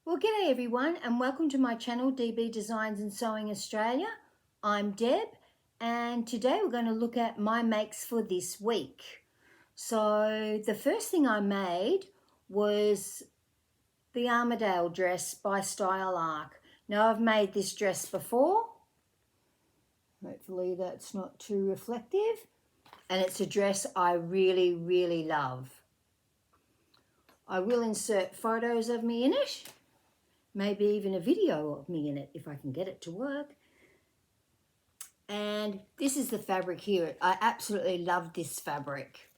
Well, g'day everyone and welcome to my channel DB Designs and Sewing Australia. I'm Deb and today we're going to look at my makes for this week. So the first thing I made was the Armadale dress by Style Arc. Now I've made this dress before. Hopefully that's not too reflective. And it's a dress I really love. I will insert photos of me in it. Maybe even a video of me in it if I can get it to work. And this is the fabric here. I absolutely love this fabric.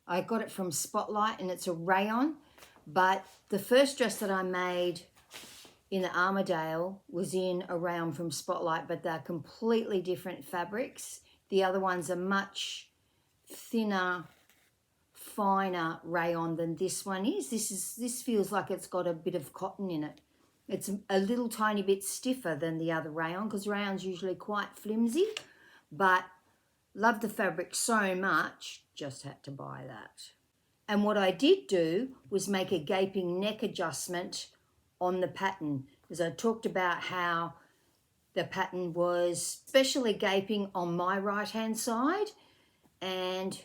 I got it from Spotlight and it's a rayon, but the first dress that I made in the Armadale was in a rayon from Spotlight, but they're completely different fabrics. The other ones are much thinner, finer rayon than this one is. This feels like it's got a bit of cotton in it. It's a little tiny bit stiffer than the other rayon because rayon's usually quite flimsy, but love the fabric so much, just had to buy that. And what I did do was make a gaping neck adjustment on the pattern, as I talked about how the pattern was especially gaping on my right hand side, and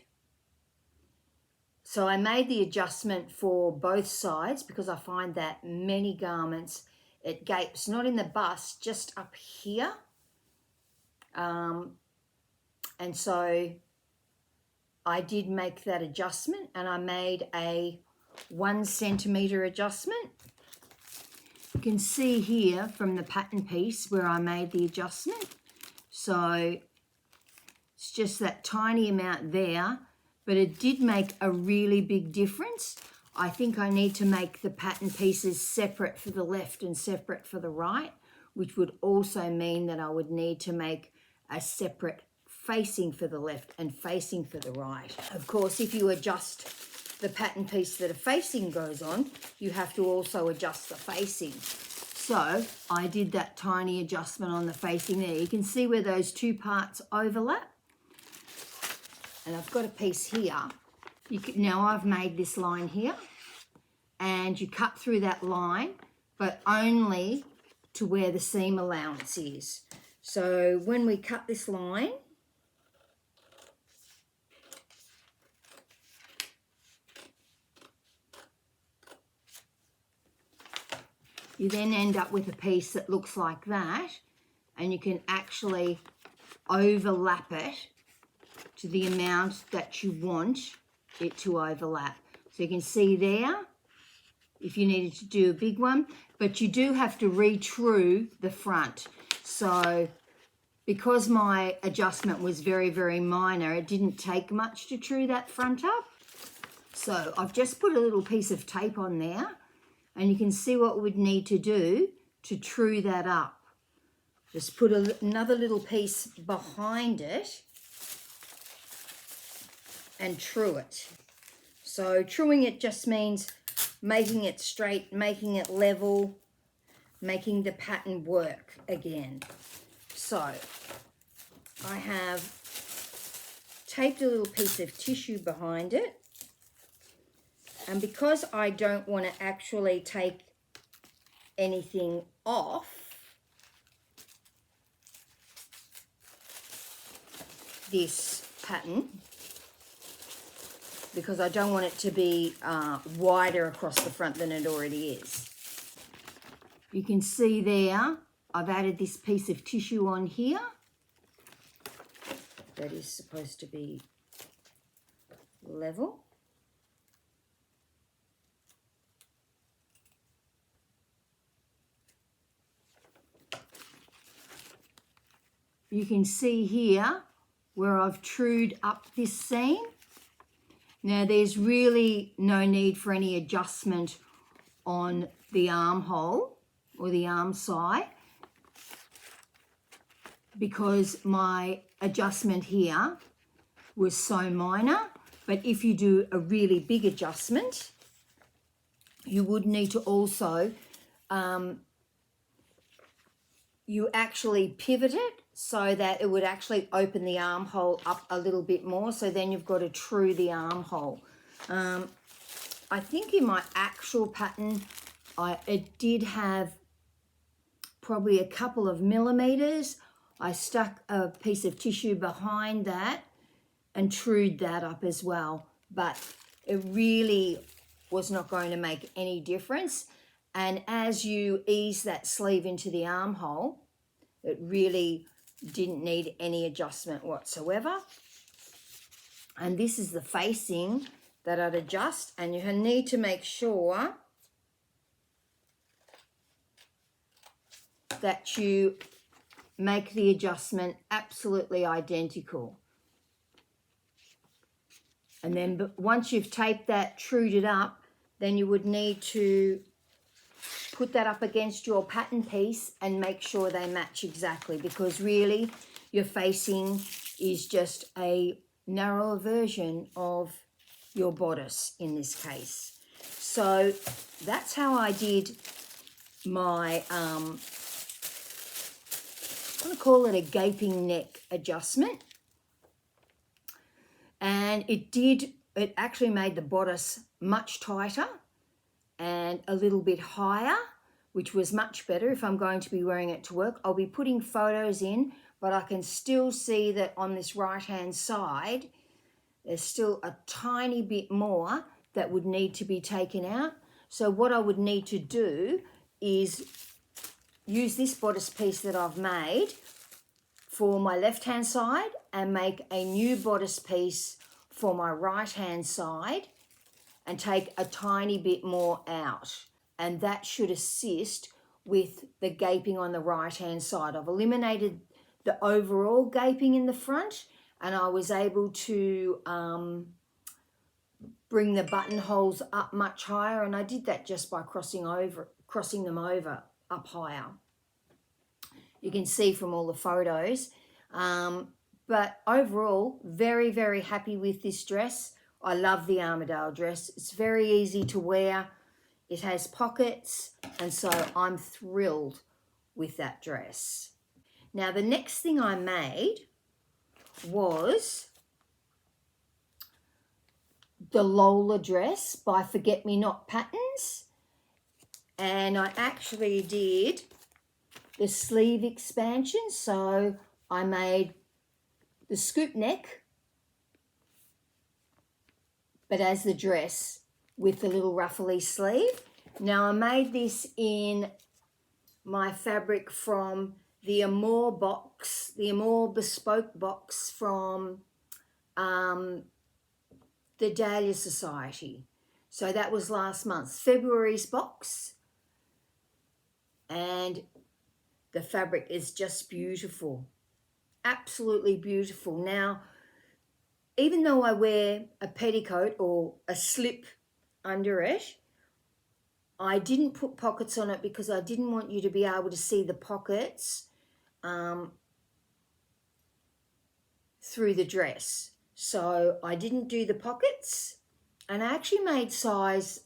so I made the adjustment for both sides because I find that many garments it gapes not in the bust, just up here. And so I did make that adjustment and I made a 1 centimeter adjustment. You can see here from the pattern piece where I made the adjustment. So it's just that tiny amount there, but it did make a really big difference. I think I need to make the pattern pieces separate for the left and separate for the right, which would also mean that I would need to make a separate facing for the left and facing for the right. Of course, if you adjust the pattern piece that a facing goes on, you have to also adjust the facing. So I did that tiny adjustment on the facing there. You can see where those two parts overlap. And I've got a piece here. Now I've made this line here and you cut through that line, but only to where the seam allowance is. So when we cut this line, you then end up with a piece that looks like that, and you can actually overlap it to the amount that you want it to overlap. So you can see there if you needed to do a big one, but you do have to re-true the front. So because my adjustment was very minor, it didn't take much to true that front up. So I've just put a little piece of tape on there and you can see what we'd need to do to true that up. Just put another little piece behind it and true it. So truing it just means making it straight, making it level, making the pattern work again. So I have taped a little piece of tissue behind it, and because I don't want to actually take anything off, this pattern, because I don't want it to be wider across the front than it already is. You can see there, I've added this piece of tissue on here. That is supposed to be level. You can see here where I've trued up this seam. Now there's really no need for any adjustment on the armhole or the arm side because my adjustment here was so minor. But if you do a really big adjustment, you would need to also, you actually pivot it so that it would actually open the armhole up a little bit more. So then you've got to true the armhole. I think in my actual pattern, it did have probably a couple of millimeters. I stuck a piece of tissue behind that and trued that up as well, but it really was not going to make any difference. And as you ease that sleeve into the armhole, it really didn't need any adjustment whatsoever. And this is the facing that I'd adjust, and you need to make sure that you make the adjustment absolutely identical. And then once you've taped that, trued it up, then you would need to put that up against your pattern piece and make sure they match exactly, because really your facing is just a narrower version of your bodice in this case. So that's how I did my, I'm going to call it a gaping neck adjustment. And it actually made the bodice much tighter and a little bit higher, which was much better if I'm going to be wearing it to work. I'll be putting photos in, but I can still see that on this right-hand side, there's still a tiny bit more that would need to be taken out. So what I would need to do is use this bodice piece that I've made for my left-hand side and make a new bodice piece for my right-hand side and take a tiny bit more out. And that should assist with the gaping on the right-hand side. I've eliminated the overall gaping in the front, and I was able to bring the buttonholes up much higher, and I did that just by crossing them over up higher. You can see from all the photos. But overall, very, very happy with this dress. I love the Armadale dress. It's very easy to wear. It has pockets, and so I'm thrilled with that dress. Now, the next thing I made was the Lola dress by Forget Me Not Patterns. And I actually did the sleeve expansion. So I made the scoop neck, but as the dress with the little ruffly sleeve. Now I made this in my fabric from the Amore box, the Amore Bespoke box from the Dahlia Sewciety. So that was last month, February's box. And the fabric is just beautiful. Absolutely beautiful. Now, even though I wear a petticoat or a slip under it, I didn't put pockets on it because I didn't want you to be able to see the pockets through the dress. So I didn't do the pockets, and I actually made size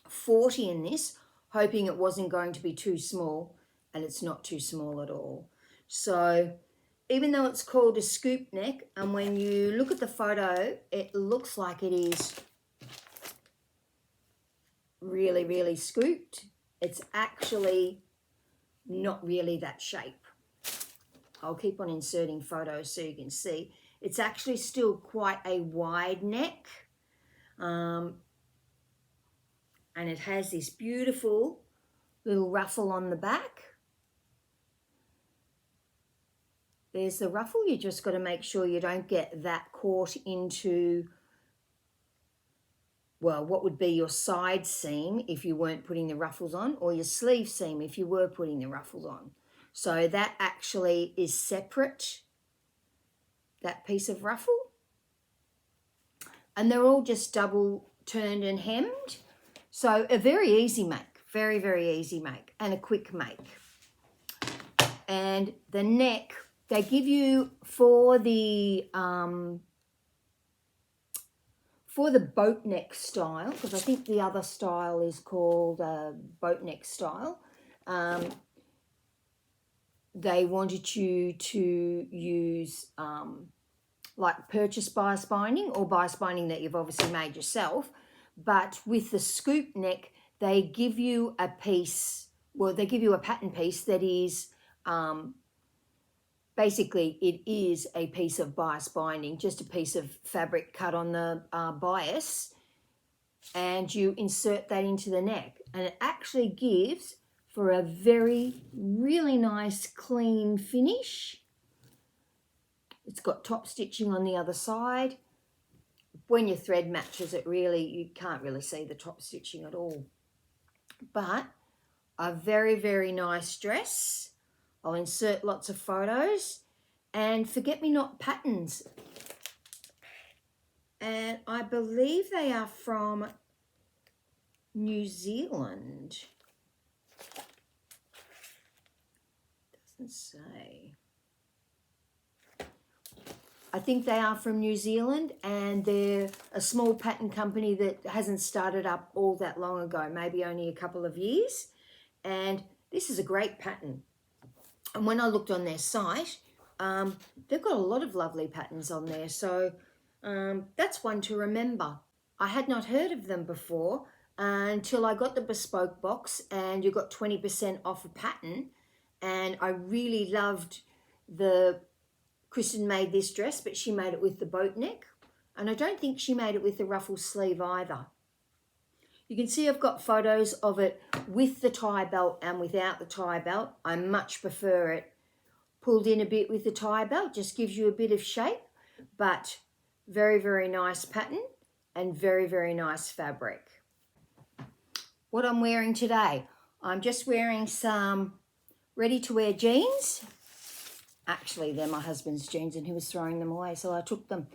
40 in this, hoping it wasn't going to be too small, and it's not too small at all. So even though it's called a scoop neck, and when you look at the photo, it looks like it is really, really scooped. It's actually not really that shape. I'll keep on inserting photos so you can see. It's actually still quite a wide neck. And it has this beautiful little ruffle on the back. There's the ruffle. You just got to make sure you don't get that caught into, well, what would be your side seam if you weren't putting the ruffles on, or your sleeve seam if you were putting the ruffles on. So that actually is separate, that piece of ruffle. And they're all just double turned and hemmed. So a very easy make, very, very easy make, and a quick make. And the neck, they give you for the boat neck style, because I think the other style is called boat neck style. They wanted you to use like purchase bias binding or bias binding that you've obviously made yourself. But with the scoop neck, they give you a piece, well, they give you a pattern piece that is, basically it is a piece of bias binding, just a piece of fabric cut on the bias, and you insert that into the neck, and it actually gives for a really nice clean finish. It's got top stitching on the other side. When your thread matches it, really, you can't really see the top stitching at all. But a very nice dress. I'll insert lots of photos. And forget-me-not patterns. And I believe they are from New Zealand. Doesn't say. I think they are from New Zealand, and they're a small pattern company that hasn't started up all that long ago, maybe only a couple of years. And this is a great pattern. And when I looked on their site, they've got a lot of lovely patterns on there. So that's one to remember. I had not heard of them before until I got the Bespoke box, and you got 20% off a pattern. And I really loved Kristen made this dress, but she made it with the boat neck. And I don't think she made it with the ruffle sleeve either. You can see I've got photos of it with the tie belt and without the tie belt. I much prefer it pulled in a bit with the tie belt. Just gives you a bit of shape, but very nice pattern and very nice fabric. What I'm wearing today, I'm just wearing some ready-to-wear jeans. Actually, they're my husband's jeans and he was throwing them away, so I took them.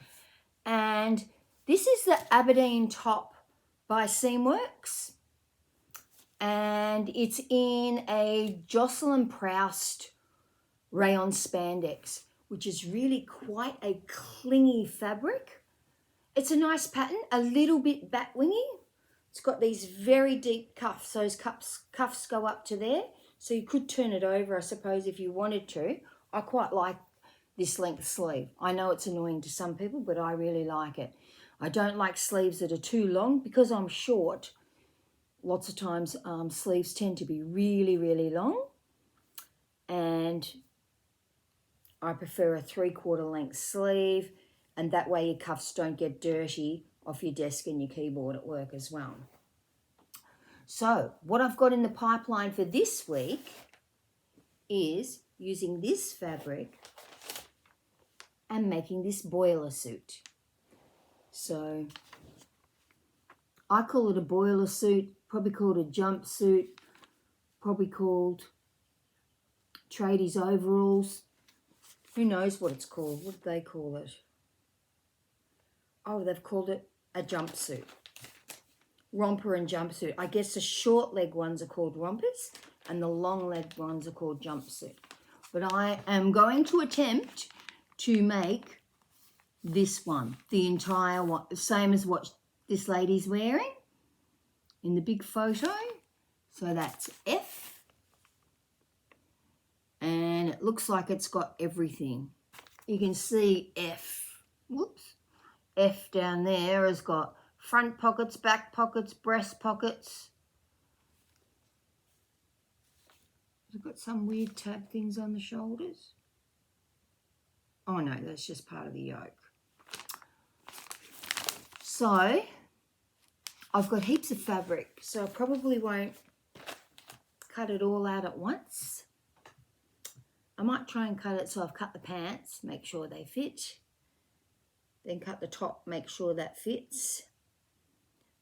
And this is the Aberdeen top by Seamworks. And it's in a Jocelyn Proust rayon spandex, which is really quite a clingy fabric. It's a nice pattern, a little bit bat wingy. It's got these very deep cuffs. Those cuffs go up to there. So you could turn it over, I suppose, if you wanted to. I quite like this length sleeve. I know it's annoying to some people, but I really like it. I don't like sleeves that are too long because I'm short. Lots of times sleeves tend to be really long. And I prefer a 3/4 length sleeve, and that way your cuffs don't get dirty off your desk and your keyboard at work as well. So what I've got in the pipeline for this week is using this fabric and making this boiler suit. So I call it a boiler suit, probably called a jumpsuit, probably called tradies overalls. Who knows what it's called? What do they call it? Oh, they've called it a jumpsuit. Romper and jumpsuit. I guess the short leg ones are called rompers and the long leg ones are called jumpsuit. But I am going to attempt to make this one, the entire one, same as what this lady's wearing in the big photo. So that's F. And it looks like it's got everything. You can see F. Whoops. F down there has got front pockets, back pockets, breast pockets. It's got some weird tab things on the shoulders. Oh no, that's just part of the yoke. So I've got heaps of fabric, so I probably won't cut it all out at once. I might try and cut it so I've cut the pants, make sure they fit. Then cut the top, make sure that fits.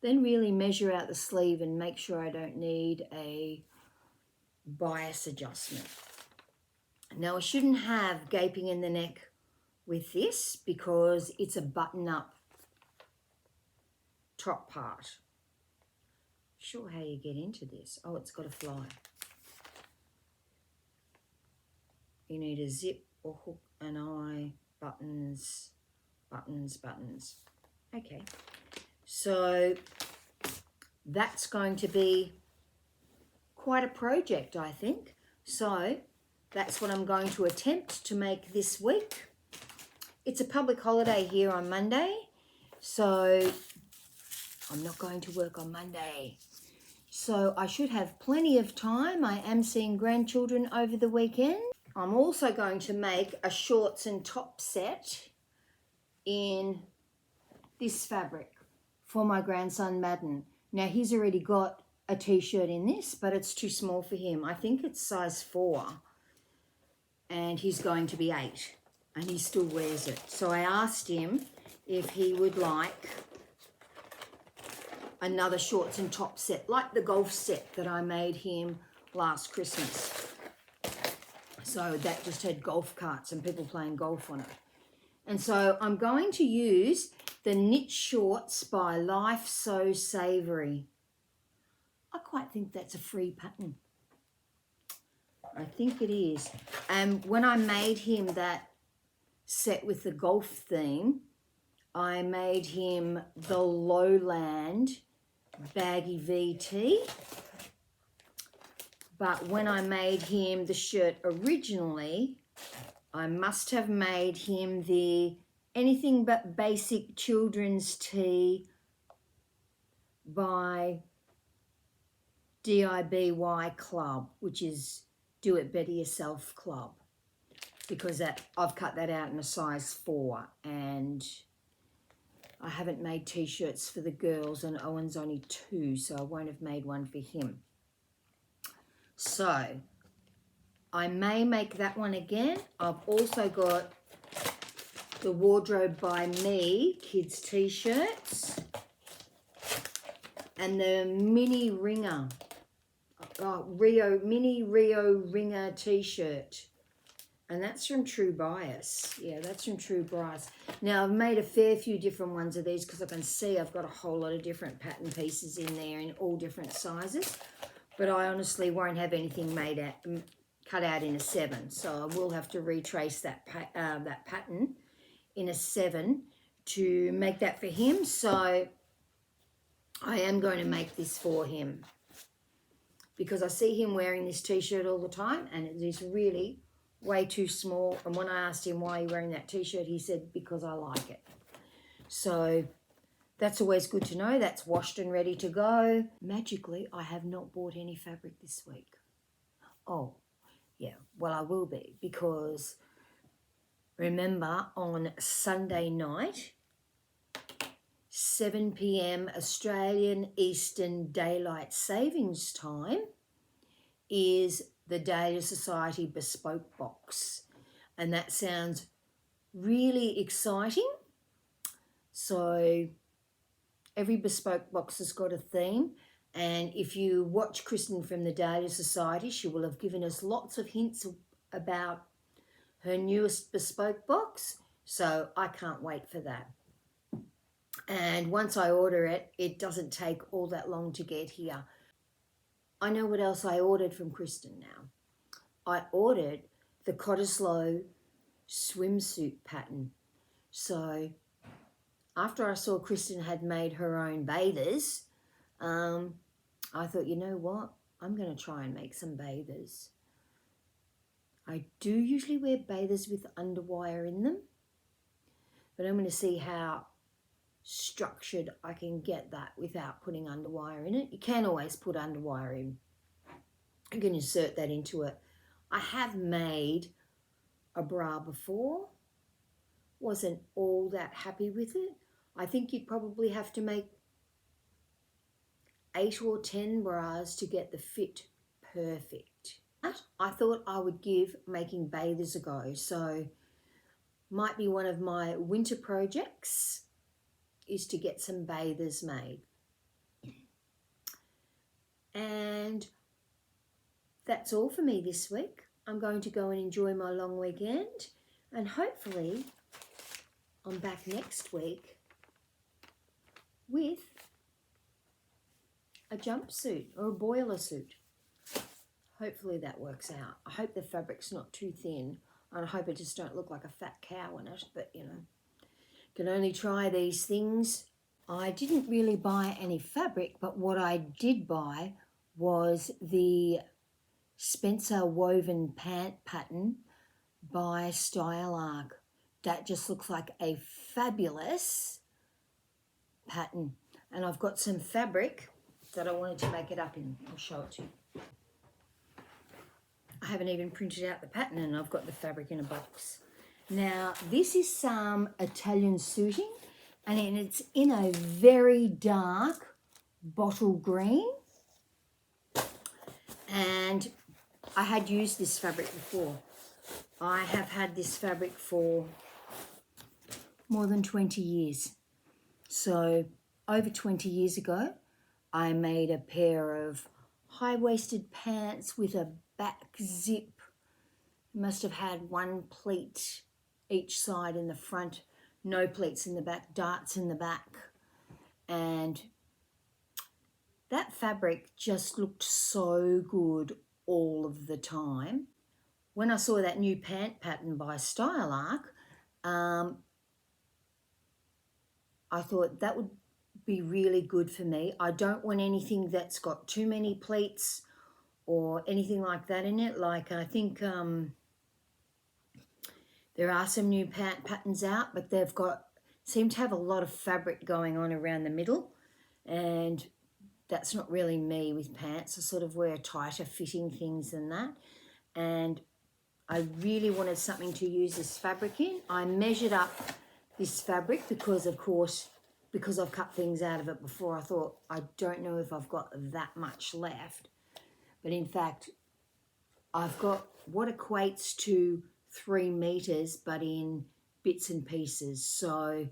Then really measure out the sleeve and make sure I don't need a bias adjustment. Now I shouldn't have gaping in the neck with this because it's a button-up top part. Not sure how you get into this. Oh, it's got a fly. You need a zip or hook and eye, buttons. Okay, so that's going to be quite a project, I think. So that's what I'm going to attempt to make this week. It's a public holiday here on Monday, so I'm not going to work on Monday. So I should have plenty of time. I am seeing grandchildren over the weekend. I'm also going to make a shorts and top set in this fabric for my grandson Madden. Now he's already got a t-shirt in this, but it's too small for him. I think it's size 4 and he's going to be 8 and he still wears it. So I asked him if he would like another shorts and top set, like the golf set that I made him last Christmas. So that just had golf carts and people playing golf on it. And so I'm going to use the knit shorts by Life So Savoury. I quite think that's a free pattern. I think it is. And when I made him that set with the golf theme, I made him the Lowland baggy VT. But when I made him the shirt originally, I must have made him the Anything But Basic Children's Tee by DIBY Club, which is Do It Better Yourself Club, because I've cut that out in a size 4 and I haven't made t-shirts for the girls and Owen's only 2, so I won't have made one for him. So I may make that one again. I've also got the Wardrobe by Me kids t-shirts and the mini ringer, mini Rio ringer t-shirt. And that's from True Bias. Yeah, that's from True Bias. Now, I've made a fair few different ones of these because I can see I've got a whole lot of different pattern pieces in there in all different sizes. But I honestly won't have anything cut out in a 7. So I will have to retrace that pattern in a 7 to make that for him. So I am going to make this for him because I see him wearing this t-shirt all the time and it is really way too small. And when I asked him why you're wearing that t-shirt, he said, because I like it. So that's always good to know. That's washed and ready to go. Magically, I have not bought any fabric this week. Oh, yeah, well, I will be because remember on Sunday night, 7 p.m. Australian Eastern Daylight Savings Time is the Dahlia Sewciety Bespoke box. And that sounds really exciting. So every Bespoke box has got a theme. And if you watch Kristen from the Dahlia Sewciety, she will have given us lots of hints about her newest Bespoke box. So I can't wait for that. And once I order it, it doesn't take all that long to get here. I know what else I ordered from Kristen now. I ordered the Cottesloe swimsuit pattern. So after I saw Kristen had made her own bathers, I thought, you know what? I'm going to try and make some bathers. I do usually wear bathers with underwire in them, but I'm going to see how structured I can get that without putting underwire in it. You can always put underwire in. You can insert that into it. I have made a bra before. Wasn't all that happy with it. I think you'd probably have to make 8 or 10 bras to get the fit perfect. But I thought I would give making bathers a go. So might be one of my winter projects is to get some bathers made. And that's all for me this week. I'm going to go and enjoy my long weekend and hopefully I'm back next week with a jumpsuit or a boiler suit. Hopefully that works out. I hope the fabric's not too thin and I hope I just don't look like a fat cow in it, but you know, can only try these things. I didn't really buy any fabric, but what I did buy was the Spencer woven pant pattern by Style Arc. That just looks like a fabulous pattern. And I've got some fabric that I wanted to make it up in. I'll show it to you. I haven't even printed out the pattern and I've got the fabric in a box. Now, this is some Italian suiting and it's in a very dark bottle green. And I had used this fabric before. I have had this fabric for more than 20 years. So over 20 years ago, I made a pair of high-waisted pants with a back zip. Must have had one pleat each side in the front, no pleats in the back, darts in the back. And that fabric just looked so good all of the time. When I saw that new pant pattern by Style Arc, I thought that would be really good for me. I don't want anything that's got too many pleats or anything like that in it. Like I think there are some new pant patterns out, but they've seem to have a lot of fabric going on around the middle, and that's not really me with pants. I sort of wear tighter fitting things than that, and I really wanted something to use this fabric in. I measured up this fabric because, of course, because I've cut things out of it before, I thought, I don't know if I've got that much left. But in fact, I've got what equates to 3 meters, but in bits and pieces. So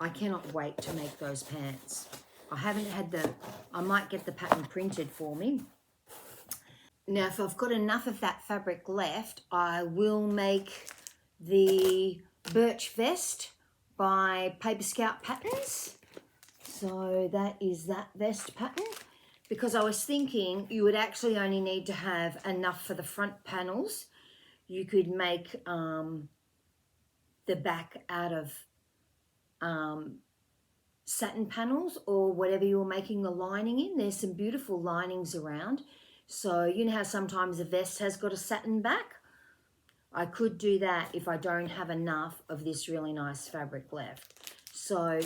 I cannot wait to make those pants. I haven't had I might get the pattern printed for me. Now, if I've got enough of that fabric left, I will make the birch vest by Paper Scout Patterns. So that is that vest pattern. Because I was thinking you would actually only need to have enough for the front panels. You could make the back out of satin panels or whatever you're making the lining in. There's some beautiful linings around. So you know how sometimes a vest has got a satin back? I could do that if I don't have enough of this really nice fabric left. So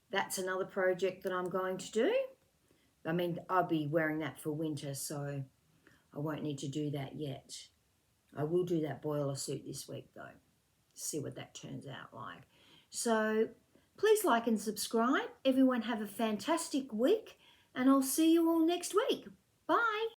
that's another project that I'm going to do. I mean, I'll be wearing that for winter, so I won't need to do that yet. I will do that boiler suit this week though. See what that turns out like. So please like and subscribe. Everyone have a fantastic week, and I'll see you all next week. Bye.